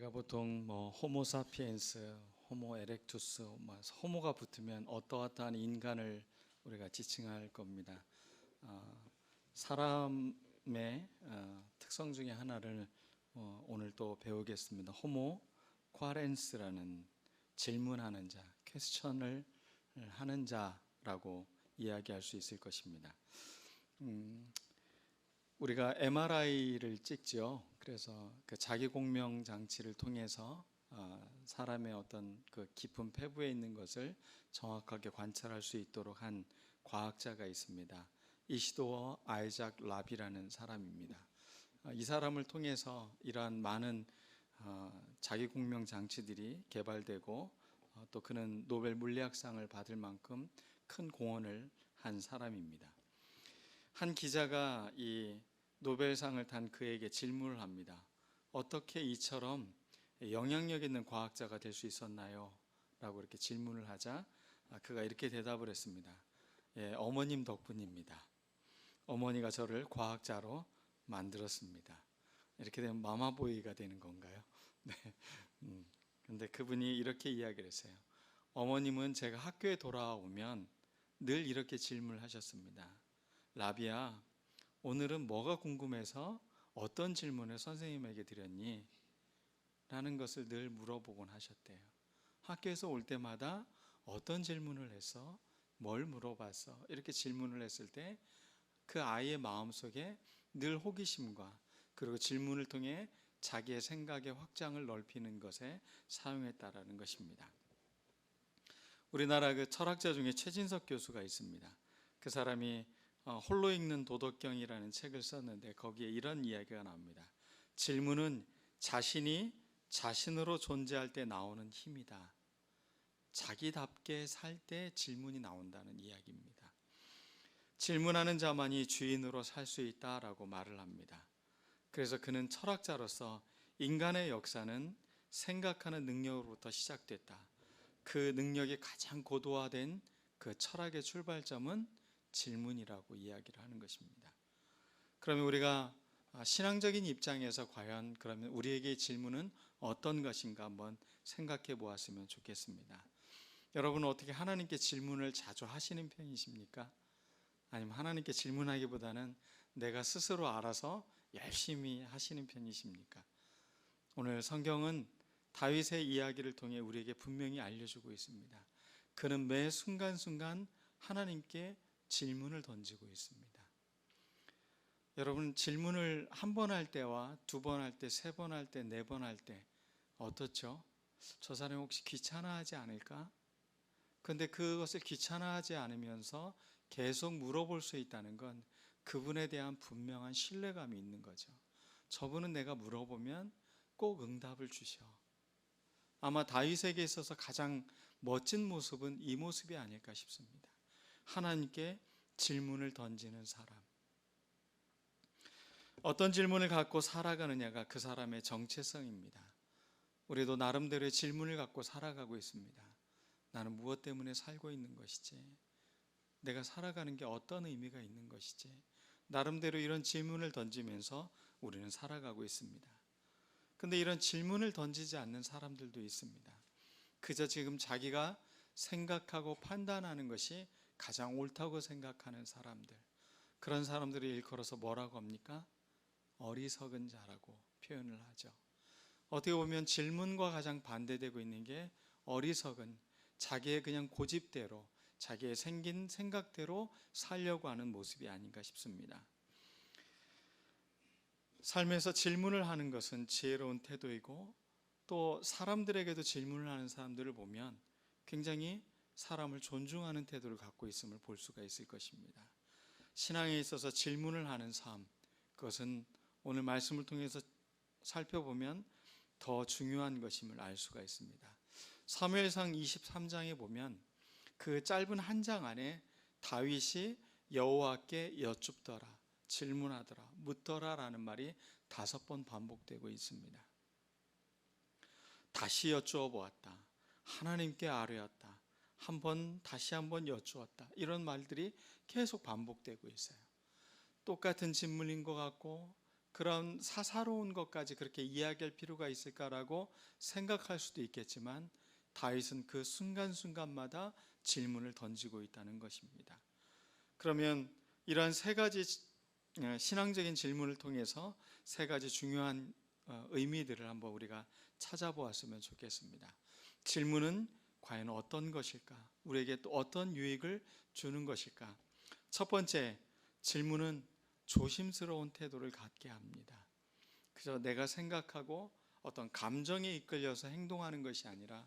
우리가 보통 호모사피엔스, 호모 에렉투스, 호모가 붙으면 어떠한 인간을 우리가 지칭할 겁니다. 사람의 특성 중에 하나를 오늘 또 배우겠습니다. 호모 쿼렌스라는 질문하는 자, 퀘스천을 하는 자라고 이야기할 수 있을 것입니다. 우리가 MRI를 찍죠. 그래서 그 자기 공명 장치를 통해서 사람의 어떤 그 깊은 폐부에 있는 것을 정확하게 관찰할 수 있도록 한 과학자가 있습니다. 이시도어 아이작 라비라는 사람입니다. 이 사람을 통해서 이러한 많은 자기 공명 장치들이 개발되고 또 그는 노벨 물리학상을 받을 만큼 큰 공헌을 한 사람입니다. 한 기자가 이 노벨상을 탄 그에게 질문을 합니다. 어떻게 이처럼 영향력 있는 과학자가 될 수 있었나요? 라고 이렇게 질문을 하자 그가 이렇게 대답을 했습니다. 어머님 덕분입니다. 어머니가 저를 과학자로 만들었습니다. 이렇게 되면 마마보이가 되는 건가요? 네. 근데 그분이 이렇게 이야기를 했어요. 어머님은 제가 학교에 돌아오면 늘 이렇게 질문을 하셨습니다. 라비야, 오늘은 뭐가 궁금해서 어떤 질문을 선생님에게 드렸니? 라는 것을 늘 물어보곤 하셨대요. 학교에서 올 때마다 어떤 질문을 해서 뭘 물어봤어? 이렇게 질문을 했을 때 그 아이의 마음속에 늘 호기심과 그리고 질문을 통해 자기의 생각의 확장을 넓히는 것에 사용했다라는 것입니다. 우리나라 그 철학자 중에 최진석 교수가 있습니다. 그 사람이 홀로 읽는 도덕경이라는 책을 썼는데 거기에 이런 이야기가 나옵니다. 질문은 자신이 자신으로 존재할 때 나오는 힘이다. 자기답게 살 때 질문이 나온다는 이야기입니다. 질문하는 자만이 주인으로 살 수 있다라고 말을 합니다. 그래서 그는 철학자로서 인간의 역사는 생각하는 능력으로부터 시작됐다. 그 능력이 가장 고도화된 그 철학의 출발점은 질문이라고 이야기를 하는 것입니다. 그러면 우리가 신앙적인 입장에서 과연 그러면 우리에게 질문은 어떤 것인가 한번 생각해 보았으면 좋겠습니다. 여러분은 어떻게 하나님께 질문을 자주 하시는 편이십니까? 아니면 하나님께 질문하기보다는 내가 스스로 알아서 열심히 하시는 편이십니까? 오늘 성경은 다윗의 이야기를 통해 우리에게 분명히 알려주고 있습니다. 그는 매 순간순간 하나님께 질문을 던지고 있습니다. 여러분, 질문을 한 번 할 때와 두 번 할 때, 세 번 할 때, 네 번 할 때 어떻죠? 저 사람이 혹시 귀찮아하지 않을까? 그런데 그것을 귀찮아하지 않으면서 계속 물어볼 수 있다는 건 그분에 대한 분명한 신뢰감이 있는 거죠. 저분은 내가 물어보면 꼭 응답을 주셔. 아마 다윗에게 있어서 가장 멋진 모습은 이 모습이 아닐까 싶습니다. 하나님께 질문을 던지는 사람. 어떤 질문을 갖고 살아가느냐가 그 사람의 정체성입니다. 우리도 나름대로의 질문을 갖고 살아가고 있습니다. 나는 무엇 때문에 살고 있는 것이지? 내가 살아가는 게 어떤 의미가 있는 것이지? 나름대로 이런 질문을 던지면서 우리는 살아가고 있습니다. 그런데 이런 질문을 던지지 않는 사람들도 있습니다. 그저 지금 자기가 생각하고 판단하는 것이 가장 옳다고 생각하는 사람들. 그런 사람들을 일컬어서 뭐라고 합니까? 어리석은 자라고 표현을 하죠. 어떻게 보면 질문과 가장 반대되고 있는 게 어리석은, 자기의 그냥 고집대로, 자기의 생긴 생각대로 살려고 하는 모습이 아닌가 싶습니다. 삶에서 질문을 하는 것은 지혜로운 태도이고, 또 사람들에게도 질문을 하는 사람들을 보면 굉장히 사람을 존중하는 태도를 갖고 있음을 볼 수가 있을 것입니다. 신앙에 있어서 질문을 하는 삶, 그것은 오늘 말씀을 통해서 살펴보면 더 중요한 것임을 알 수가 있습니다. 사무엘상 23장에 보면 그 짧은 한 장 안에 다윗이 여호와께 여쭙더라, 질문하더라, 묻더라 라는 말이 5번 반복되고 있습니다. 다시 여쭈어 보았다, 하나님께 아뢰었다, 다시 한번 여쭈었다, 이런 말들이 계속 반복되고 있어요. 똑같은 질문인 것 같고 그런 사사로운 것까지 그렇게 이야기할 필요가 있을까라고 생각할 수도 있겠지만 다윗은 그 순간순간마다 질문을 던지고 있다는 것입니다. 그러면 이러한 세 가지 신앙적인 질문을 통해서 세 가지 중요한 의미들을 한번 우리가 찾아보았으면 좋겠습니다. 질문은 과연 어떤 것일까? 우리에게 또 어떤 유익을 주는 것일까? 첫 번째, 질문은 조심스러운 태도를 갖게 합니다. 그저 내가 생각하고 어떤 감정에 이끌려서 행동하는 것이 아니라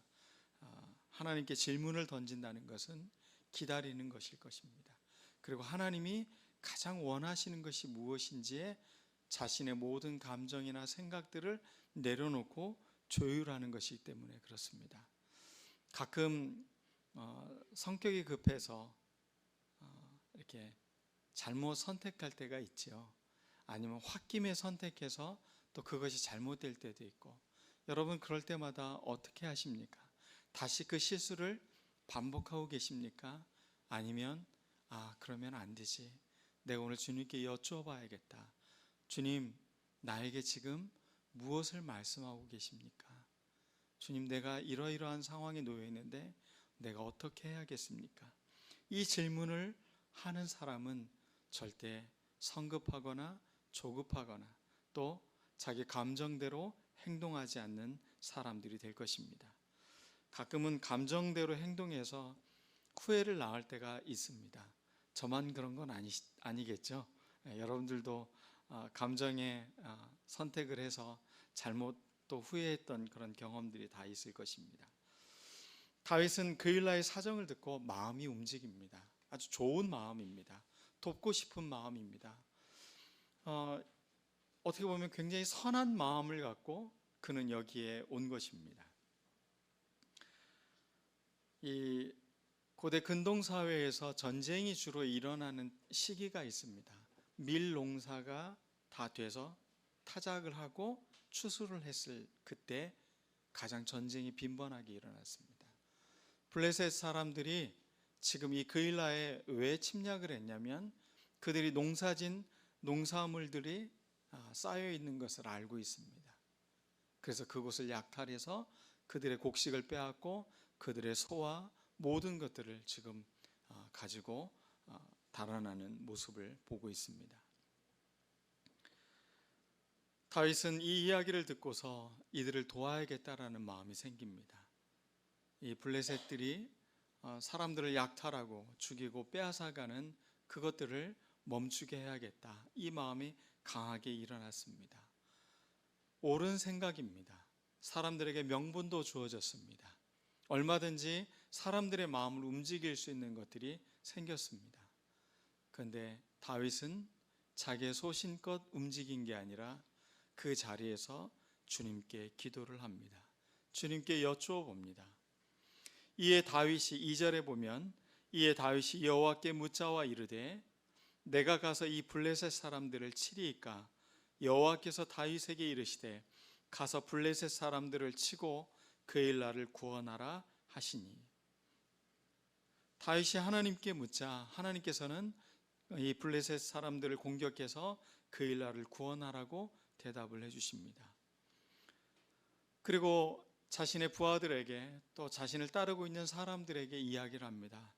하나님께 질문을 던진다는 것은 기다리는 것일 것입니다. 그리고 하나님이 가장 원하시는 것이 무엇인지에 자신의 모든 감정이나 생각들을 내려놓고 조율하는 것이기 때문에 그렇습니다. 가끔 성격이 급해서 이렇게 잘못 선택할 때가 있죠. 아니면 홧김에 선택해서 또 그것이 잘못될 때도 있고, 여러분 그럴 때마다 어떻게 하십니까? 다시 그 실수를 반복하고 계십니까? 아니면 그러면 안 되지, 내가 오늘 주님께 여쭈어봐야겠다, 주님 나에게 지금 무엇을 말씀하고 계십니까? 주님, 내가 이러이러한 상황에 놓여 있는데 내가 어떻게 해야겠습니까? 이 질문을 하는 사람은 절대 성급하거나 조급하거나 또 자기 감정대로 행동하지 않는 사람들이 될 것입니다. 가끔은 감정대로 행동해서 후회를 낳을 때가 있습니다. 저만 그런 건 아니겠죠? 여러분들도 감정에 선택을 해서 잘못 또 후회했던 그런 경험들이 다 있을 것입니다. 다윗은 그일라의 사정을 듣고 마음이 움직입니다. 아주 좋은 마음입니다. 돕고 싶은 마음입니다. 어떻게 보면 굉장히 선한 마음을 갖고 그는 여기에 온 것입니다. 이 고대 근동사회에서 전쟁이 주로 일어나는 시기가 있습니다. 밀 농사가 다 돼서 타작을 하고 추수를 했을 그때 가장 전쟁이 빈번하게 일어났습니다. 블레셋 사람들이 지금 이 그일라에 왜 침략을 했냐면 그들이 농사진 농사물들이 쌓여 있는 것을 알고 있습니다. 그래서 그곳을 약탈해서 그들의 곡식을 빼앗고 그들의 소와 모든 것들을 지금 가지고 달아나는 모습을 보고 있습니다. 다윗은 이 이야기를 듣고서 이들을 도와야겠다라는 마음이 생깁니다. 이 블레셋들이 사람들을 약탈하고 죽이고 빼앗아가는 그것들을 멈추게 해야겠다, 이 마음이 강하게 일어났습니다. 옳은 생각입니다. 사람들에게 명분도 주어졌습니다. 얼마든지 사람들의 마음을 움직일 수 있는 것들이 생겼습니다. 그런데 다윗은 자기의 소신껏 움직인 게 아니라 그 자리에서 주님께 기도를 합니다. 주님께 여쭈어 봅니다. 이에 다윗이 2절에 보면, 이에 다윗이 여호와께 묻자와 이르되 내가 가서 이 블레셋 사람들을 치리이까? 여호와께서 다윗에게 이르시되 가서 블레셋 사람들을 치고 그일라를 구원하라 하시니. 다윗이 하나님께 묻자 하나님께서는 이 블레셋 사람들을 공격해서 그일라를 구원하라고 대답을 해주십니다. 그리고 자신의 부하들에게 또 자신을 따르고 있는 사람들에게 이야기를 합니다.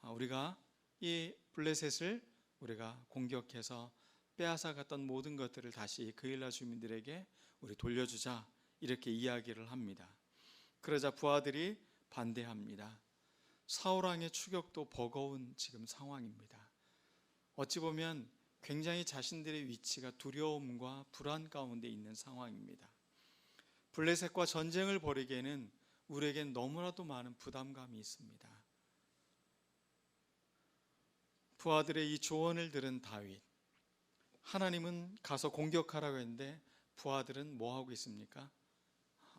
우리가 이 블레셋을 우리가 공격해서 빼앗아갔던 모든 것들을 다시 그일라 주민들에게 우리 돌려주자, 이렇게 이야기를 합니다. 그러자 부하들이 반대합니다. 사울왕의 추격도 버거운 지금 상황입니다. 어찌 보면 굉장히 자신들의 위치가 두려움과 불안 가운데 있는 상황입니다. 블레셋과 전쟁을 벌이기에는 우리에겐 너무나도 많은 부담감이 있습니다. 부하들의 이 조언을 들은 다윗, 하나님은 가서 공격하라고 했는데 부하들은 뭐 하고 있습니까?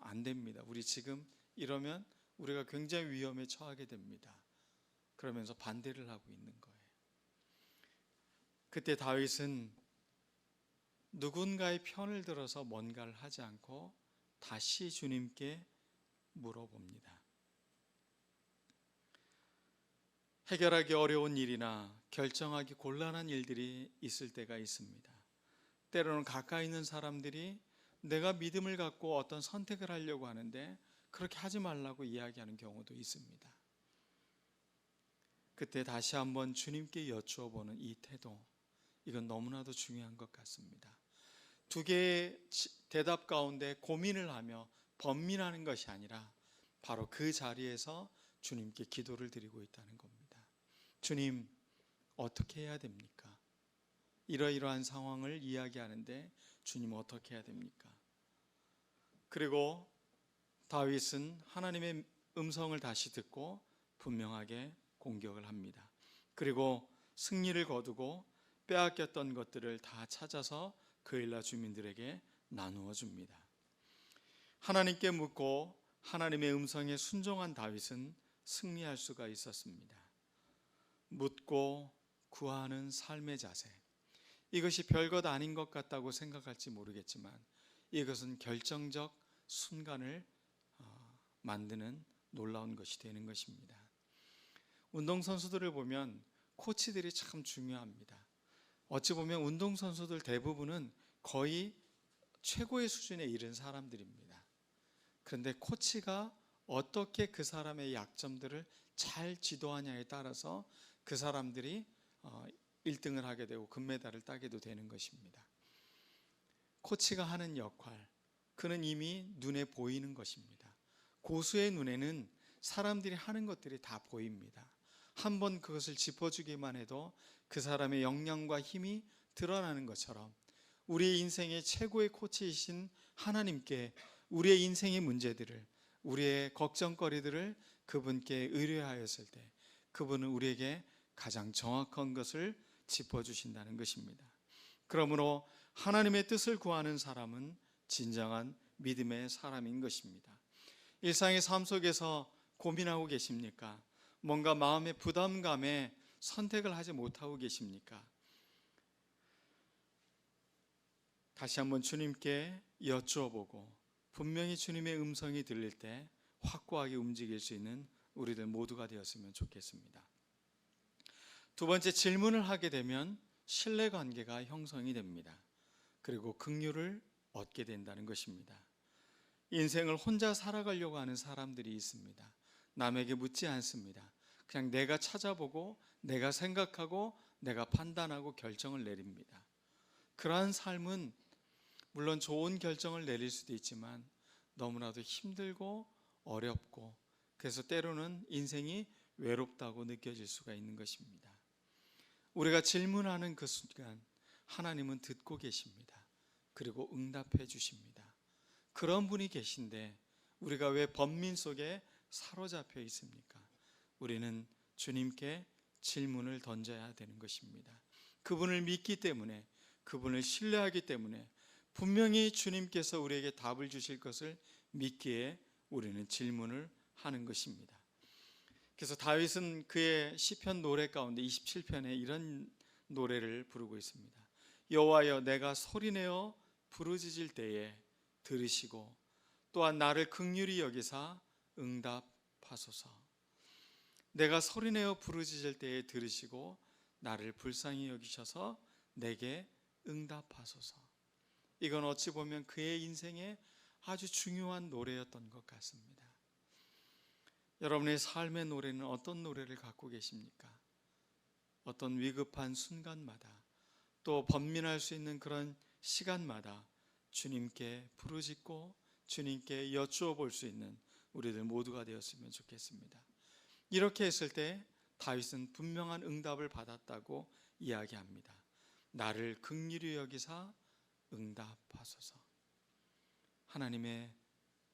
안 됩니다. 우리 지금 이러면 우리가 굉장히 위험에 처하게 됩니다. 그러면서 반대를 하고 있는 거예요. 그때 다윗은 누군가의 편을 들어서 뭔가를 하지 않고 다시 주님께 물어봅니다. 해결하기 어려운 일이나 결정하기 곤란한 일들이 있을 때가 있습니다. 때로는 가까이 있는 사람들이 내가 믿음을 갖고 어떤 선택을 하려고 하는데 그렇게 하지 말라고 이야기하는 경우도 있습니다. 그때 다시 한번 주님께 여쭈어 보는 이 태도, 이건 너무나도 중요한 것 같습니다. 두 개의 대답 가운데 고민을 하며 번민하는 것이 아니라 바로 그 자리에서 주님께 기도를 드리고 있다는 겁니다. 주님, 어떻게 해야 됩니까? 이러이러한 상황을 이야기하는데 주님 어떻게 해야 됩니까? 그리고 다윗은 하나님의 음성을 다시 듣고 분명하게 공격을 합니다. 그리고 승리를 거두고 빼앗겼던 것들을 다 찾아서 그일라 주민들에게 나누어 줍니다. 하나님께 묻고 하나님의 음성에 순종한 다윗은 승리할 수가 있었습니다. 묻고 구하는 삶의 자세, 이것이 별것 아닌 것 같다고 생각할지 모르겠지만 이것은 결정적 순간을 만드는 놀라운 것이 되는 것입니다. 운동선수들을 보면 코치들이 참 중요합니다. 어찌 보면 운동선수들 대부분은 거의 최고의 수준에 이른 사람들입니다. 그런데 코치가 어떻게 그 사람의 약점들을 잘 지도하냐에 따라서 그 사람들이 1등을 하게 되고 금메달을 따게도 되는 것입니다. 코치가 하는 역할, 그는 이미 눈에 보이는 것입니다. 고수의 눈에는 사람들이 하는 것들이 다 보입니다. 한번 그것을 짚어주기만 해도 그 사람의 역량과 힘이 드러나는 것처럼 우리의 인생의 최고의 코치이신 하나님께 우리의 인생의 문제들을, 우리의 걱정거리들을 그분께 의뢰하였을 때 그분은 우리에게 가장 정확한 것을 짚어주신다는 것입니다. 그러므로 하나님의 뜻을 구하는 사람은 진정한 믿음의 사람인 것입니다. 일상의 삶 속에서 고민하고 계십니까? 뭔가 마음의 부담감에 선택을 하지 못하고 계십니까? 다시 한번 주님께 여쭈어보고 분명히 주님의 음성이 들릴 때 확고하게 움직일 수 있는 우리들 모두가 되었으면 좋겠습니다. 두 번째, 질문을 하게 되면 신뢰관계가 형성이 됩니다. 그리고 긍휼을 얻게 된다는 것입니다. 인생을 혼자 살아가려고 하는 사람들이 있습니다. 남에게 묻지 않습니다. 그냥 내가 찾아보고 내가 생각하고 내가 판단하고 결정을 내립니다. 그러한 삶은 물론 좋은 결정을 내릴 수도 있지만 너무나도 힘들고 어렵고 그래서 때로는 인생이 외롭다고 느껴질 수가 있는 것입니다. 우리가 질문하는 그 순간 하나님은 듣고 계십니다. 그리고 응답해 주십니다. 그런 분이 계신데 우리가 왜 번민 속에 사로잡혀 있습니까? 우리는 주님께 질문을 던져야 되는 것입니다. 그분을 믿기 때문에, 그분을 신뢰하기 때문에 분명히 주님께서 우리에게 답을 주실 것을 믿기에 우리는 질문을 하는 것입니다. 그래서 다윗은 그의 시편 노래 가운데 27편에 이런 노래를 부르고 있습니다. 여호와여, 내가 소리내어 부르짖을 때에 들으시고 또한 나를 긍휼히 여기사 응답하소서. 내가 소리내어 부르짖을 때에 들으시고 나를 불쌍히 여기셔서 내게 응답하소서. 이건 어찌 보면 그의 인생에 아주 중요한 노래였던 것 같습니다. 여러분의 삶의 노래는 어떤 노래를 갖고 계십니까? 어떤 위급한 순간마다 또 번민할 수 있는 그런 시간마다 주님께 부르짖고 주님께 여쭈어 볼 수 있는 우리들 모두가 되었으면 좋겠습니다. 이렇게 했을 때 다윗은 분명한 응답을 받았다고 이야기합니다. 나를 긍휼히 여기사 응답하소서. 하나님의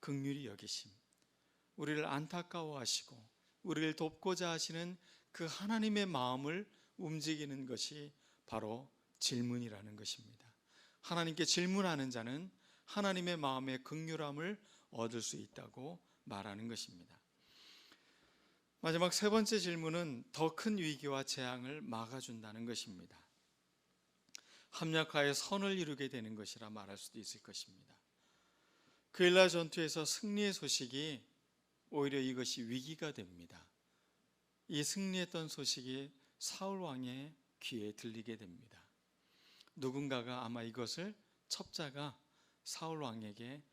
긍휼히 여기심, 우리를 안타까워하시고 우리를 돕고자 하시는 그 하나님의 마음을 움직이는 것이 바로 질문이라는 것입니다. 하나님께 질문하는 자는 하나님의 마음의 긍휼함을 얻을 수 있다고 말하는 것입니다. 마지막 세 번째 질문은 더 큰 위기와 재앙을 막아준다는 것입니다. 합력하여 선을 이루게 되는 것이라 말할 수도 있을 것입니다. 그일라 전투에서 승리의 소식이 오히려 이것이 위기가 됩니다. 이 승리했던 소식이 사울 왕의 귀에 들리게 됩니다. 누군가가 아마 이것을 첩자가 사울 왕에게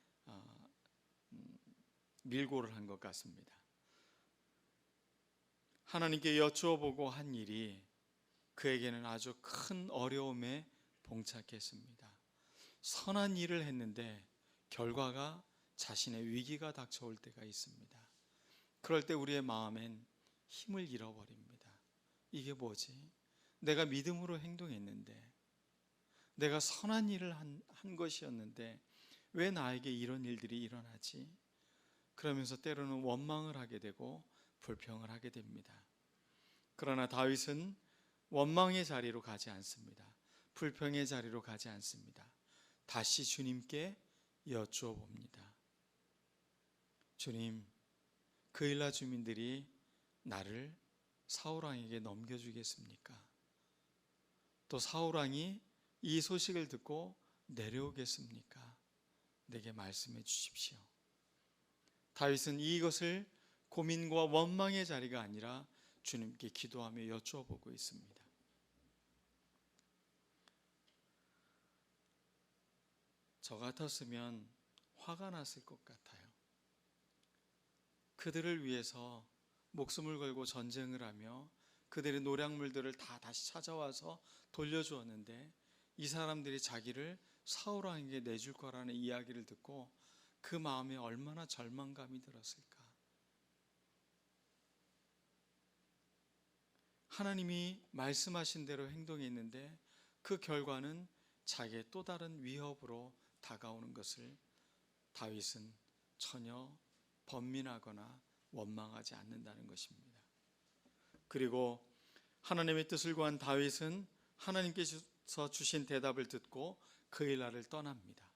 밀고를 한 것 같습니다. 하나님께 여쭈어보고 한 일이 그에게는 아주 큰 어려움에 봉착했습니다. 선한 일을 했는데 결과가 자신의 위기가 닥쳐올 때가 있습니다. 그럴 때 우리의 마음엔 힘을 잃어버립니다. 이게 뭐지? 내가 믿음으로 행동했는데, 내가 선한 일을 한 것이었는데 왜 나에게 이런 일들이 일어나지? 그러면서 때로는 원망을 하게 되고 불평을 하게 됩니다. 그러나 다윗은 원망의 자리로 가지 않습니다. 불평의 자리로 가지 않습니다. 다시 주님께 여쭈어 봅니다. 주님, 그일라 주민들이 나를 사울왕에게 넘겨주겠습니까? 또 사울왕이 이 소식을 듣고 내려오겠습니까? 내게 말씀해 주십시오. 다윗은 이것을 고민과 원망의 자리가 아니라 주님께 기도하며 여쭈어 보고 있습니다. 저 같았으면 화가 났을 것 같아요. 그들을 위해서 목숨을 걸고 전쟁을 하며 그들의 노략물들을 다 다시 찾아와서 돌려주었는데 이 사람들이 자기를 사울 왕에게 내줄 거라는 이야기를 듣고 그 마음에 얼마나 절망감이 들었을까. 하나님이 말씀하신 대로 행동했는데 그 결과는 자기의 또 다른 위협으로 다가오는 것을 다윗은 전혀 번민하거나 원망하지 않는다는 것입니다. 그리고 하나님의 뜻을 구한 다윗은 하나님께서 주신 대답을 듣고 그 일날을 떠납니다.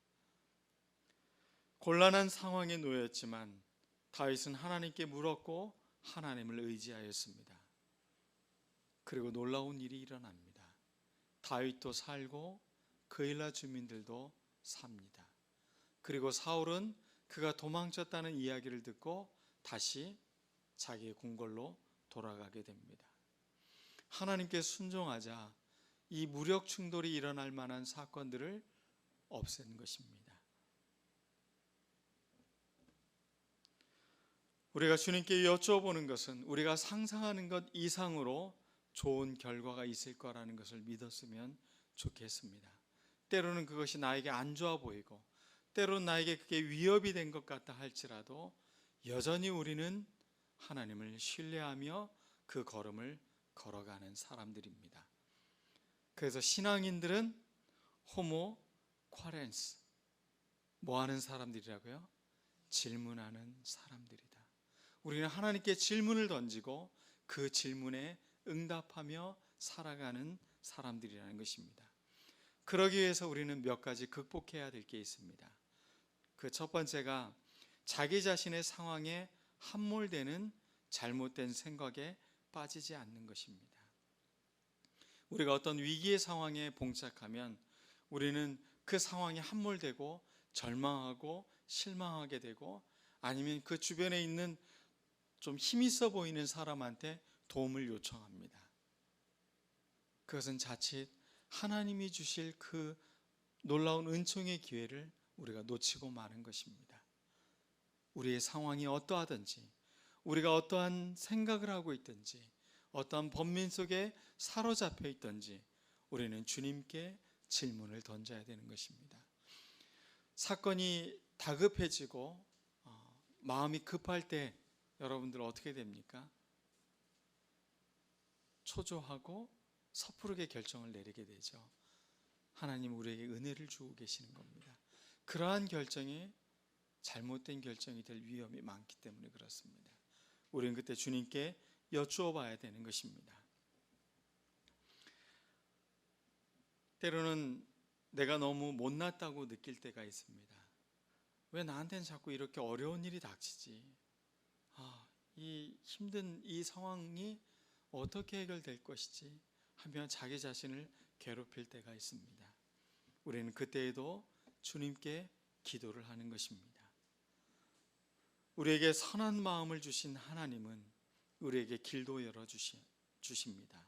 곤란한 상황에 놓였지만 다윗은 하나님께 물었고 하나님을 의지하였습니다. 그리고 놀라운 일이 일어납니다. 다윗도 살고 그일라 주민들도 삽니다. 그리고 사울은 그가 도망쳤다는 이야기를 듣고 다시 자기의 궁궐로 돌아가게 됩니다. 하나님께 순종하자 이 무력 충돌이 일어날 만한 사건들을 없앤 것입니다. 우리가 주님께 여쭤보는 것은 우리가 상상하는 것 이상으로 좋은 결과가 있을 거라는 것을 믿었으면 좋겠습니다. 때로는 그것이 나에게 안 좋아 보이고 때로는 나에게 그게 위협이 된 것 같다 할지라도 여전히 우리는 하나님을 신뢰하며 그 걸음을 걸어가는 사람들입니다. 그래서 신앙인들은 호모 쿼렌스, 뭐 하는 사람들이라고요? 질문하는 사람들이다. 우리는 하나님께 질문을 던지고 그 질문에 응답하며 살아가는 사람들이라는 것입니다. 그러기 위해서 우리는 몇 가지 극복해야 될 게 있습니다. 그 첫 번째가 자기 자신의 상황에 함몰되는 잘못된 생각에 빠지지 않는 것입니다. 우리가 어떤 위기의 상황에 봉착하면 우리는 그 상황에 함몰되고 절망하고 실망하게 되고 아니면 그 주변에 있는 좀 힘있어 보이는 사람한테 도움을 요청합니다. 그것은 자칫 하나님이 주실 그 놀라운 은총의 기회를 우리가 놓치고 마는 것입니다. 우리의 상황이 어떠하든지 우리가 어떠한 생각을 하고 있든지 어떠한 번민 속에 사로잡혀 있든지 우리는 주님께 질문을 던져야 되는 것입니다. 사건이 다급해지고 마음이 급할 때 여러분들 어떻게 됩니까? 초조하고 섣부르게 결정을 내리게 되죠. 하나님 우리에게 은혜를 주고 계시는 겁니다. 그러한 결정이 잘못된 결정이 될 위험이 많기 때문에 그렇습니다. 우리는 그때 주님께 여쭈어 봐야 되는 것입니다. 때로는 내가 너무 못났다고 느낄 때가 있습니다. 왜 나한테는 자꾸 이렇게 어려운 일이 닥치지? 이 힘든 이 상황이 어떻게 해결될 것이지? 하며 자기 자신을 괴롭힐 때가 있습니다. 우리는 그때에도 주님께 기도를 하는 것입니다. 우리에게 선한 마음을 주신 하나님은 우리에게 길도 열어주십니다.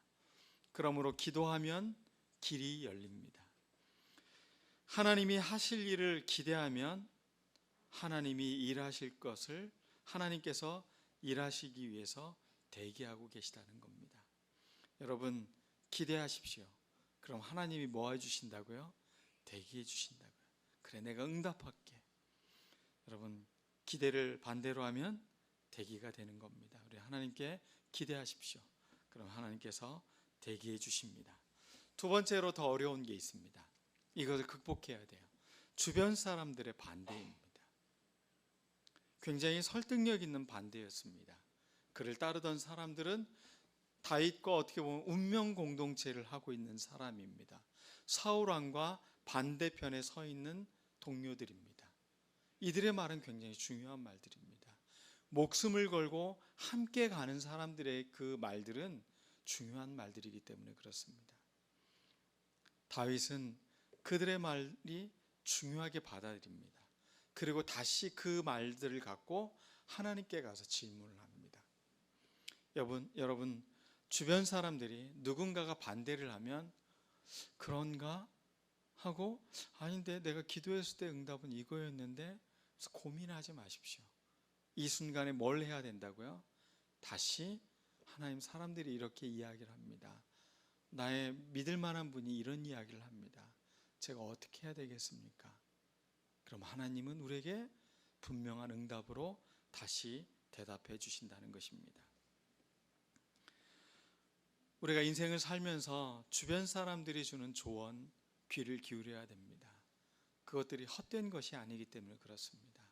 그러므로 기도하면 길이 열립니다. 하나님이 하실 일을 기대하면 하나님이 일하실 것을 하나님께서 일하시기 위해서 대기하고 계시다는 겁니다. 여러분, 기대하십시오. 그럼 하나님이 뭐 해주신다고요? 대기해 주신다고요. 그래, 내가 응답할게. 여러분, 기대를 반대로 하면 대기가 되는 겁니다. 우리 하나님께 기대하십시오. 그럼 하나님께서 대기해 주십니다. 두 번째로 더 어려운 게 있습니다. 이것을 극복해야 돼요. 주변 사람들의 반대입니다. 굉장히 설득력 있는 반대였습니다. 그를 따르던 사람들은 다윗과 어떻게 보면 운명 공동체를 하고 있는 사람입니다. 사울 왕과 반대편에 서 있는 동료들입니다. 이들의 말은 굉장히 중요한 말들입니다. 목숨을 걸고 함께 가는 사람들의 그 말들은 중요한 말들이기 때문에 그렇습니다. 다윗은 그들의 말이 중요하게 받아들입니다. 그리고 다시 그 말들을 갖고 하나님께 가서 질문을 합니다. 여러분, 주변 사람들이 누군가가 반대를 하면 그런가 하고, 아닌데 내가 기도했을 때 응답은 이거였는데, 그래서 고민하지 마십시오. 이 순간에 뭘 해야 된다고요? 다시 하나님, 사람들이 이렇게 이야기를 합니다. 나의 믿을 만한 분이 이런 이야기를 합니다. 제가 어떻게 해야 되겠습니까? 그럼 하나님은 우리에게 분명한 응답으로 다시 대답해 주신다는 것입니다. 우리가 인생을 살면서 주변 사람들이 주는 조언, 귀를 기울여야 됩니다. 그것들이 헛된 것이 아니기 때문에 그렇습니다.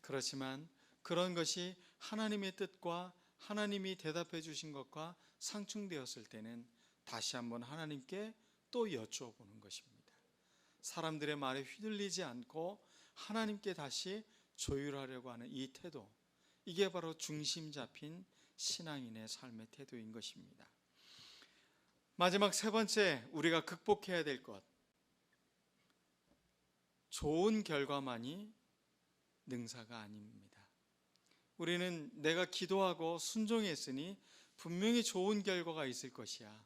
그렇지만 그런 것이 하나님의 뜻과 하나님이 대답해 주신 것과 상충되었을 때는 다시 한번 하나님께 또 여쭈어보는 것입니다. 사람들의 말에 휘둘리지 않고 하나님께 다시 조율하려고 하는 이 태도, 이게 바로 중심 잡힌 신앙인의 삶의 태도인 것입니다. 마지막 세 번째, 우리가 극복해야 될 것, 좋은 결과만이 능사가 아닙니다. 우리는 내가 기도하고 순종했으니 분명히 좋은 결과가 있을 것이야.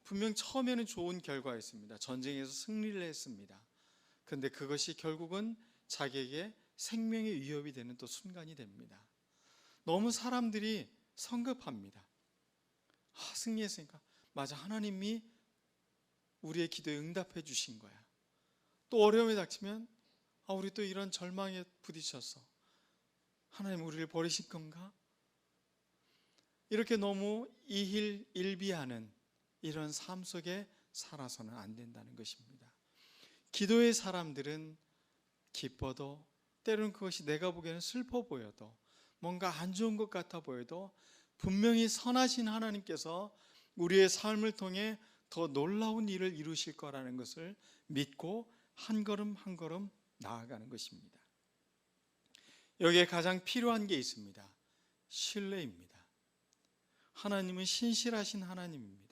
분명 처음에는 좋은 결과였습니다. 전쟁에서 승리를 했습니다. 그런데 그것이 결국은 자기에게 생명의 위협이 되는 또 순간이 됩니다. 너무 사람들이 성급합니다. 승리했으니까 맞아, 하나님이 우리의 기도에 응답해 주신 거야. 또 어려움이 닥치면 우리 또 이런 절망에 부딪혔어. 하나님 우리를 버리실 건가? 이렇게 너무 이힐일비하는 이런 삶 속에 살아서는 안 된다는 것입니다. 기도의 사람들은 기뻐도, 때로는 그것이 내가 보기에는 슬퍼 보여도, 뭔가 안 좋은 것 같아 보여도 분명히 선하신 하나님께서 우리의 삶을 통해 더 놀라운 일을 이루실 거라는 것을 믿고 한 걸음 한 걸음 나아가는 것입니다. 여기에 가장 필요한 게 있습니다. 신뢰입니다. 하나님은 신실하신 하나님입니다.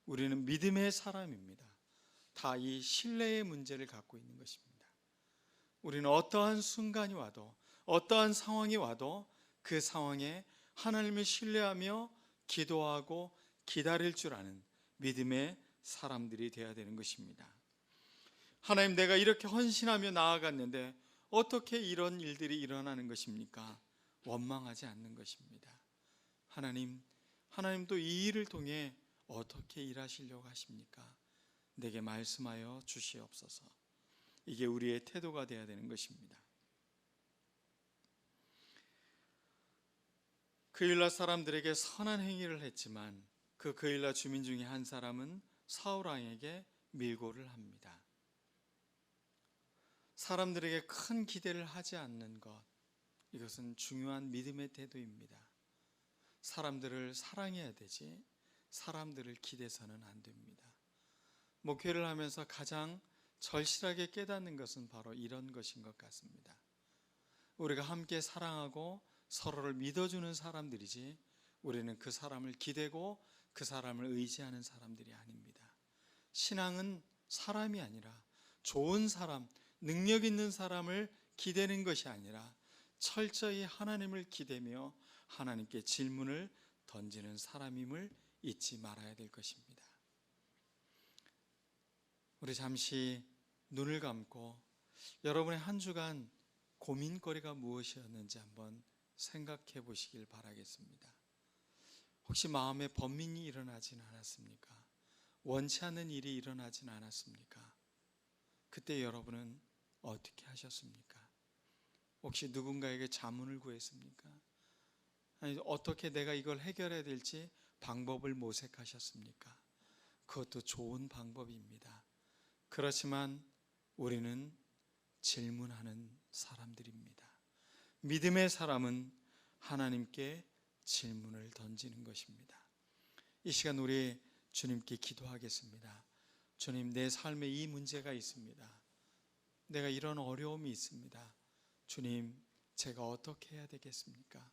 우리는 믿음의 사람입니다. 다 이 신뢰의 문제를 갖고 있는 것입니다. 우리는 어떠한 순간이 와도, 어떠한 상황이 와도 그 상황에 하나님을 신뢰하며 기도하고 기다릴 줄 아는 믿음의 사람들이 되어야 되는 것입니다. 하나님, 내가 이렇게 헌신하며 나아갔는데 어떻게 이런 일들이 일어나는 것입니까? 원망하지 않는 것입니다. 하나님도 이 일을 통해 어떻게 일하시려고 하십니까? 내게 말씀하여 주시옵소서. 이게 우리의 태도가 되어야 되는 것입니다. 그일라 사람들에게 선한 행위를 했지만 그 그일라 주민 중에 한 사람은 사울 왕에게 밀고를 합니다. 사람들에게 큰 기대를 하지 않는 것, 이것은 중요한 믿음의 태도입니다. 사람들을 사랑해야 되지 사람들을 기대서는 안 됩니다. 목회를 하면서 가장 절실하게 깨닫는 것은 바로 이런 것인 것 같습니다. 우리가 함께 사랑하고 서로를 믿어주는 사람들이지 우리는 그 사람을 기대고 그 사람을 의지하는 사람들이 아닙니다. 신앙은 사람이 아니라 좋은 사람, 능력 있는 사람을 기대는 것이 아니라 철저히 하나님을 기대며 하나님께 질문을 던지는 사람임을 잊지 말아야 될 것입니다. 우리 잠시 눈을 감고 여러분의 한 주간 고민거리가 무엇이었는지 한번 생각해 보시길 바라겠습니다. 혹시 마음에 번민이 일어나진 않았습니까? 원치 않는 일이 일어나진 않았습니까? 그때 여러분은 어떻게 하셨습니까? 혹시 누군가에게 자문을 구했습니까? 아니, 어떻게 내가 이걸 해결해야 될지 방법을 모색하셨습니까? 그것도 좋은 방법입니다. 그렇지만 우리는 질문하는 사람들입니다. 믿음의 사람은 하나님께 질문을 던지는 것입니다. 이 시간 우리 주님께 기도하겠습니다. 주님, 내 삶에 이 문제가 있습니다. 내가 이런 어려움이 있습니다. 주님, 제가 어떻게 해야 되겠습니까?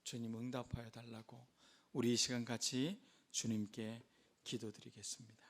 주님, 응답하여 달라고 우리 이 시간 같이 주님께 기도드리겠습니다.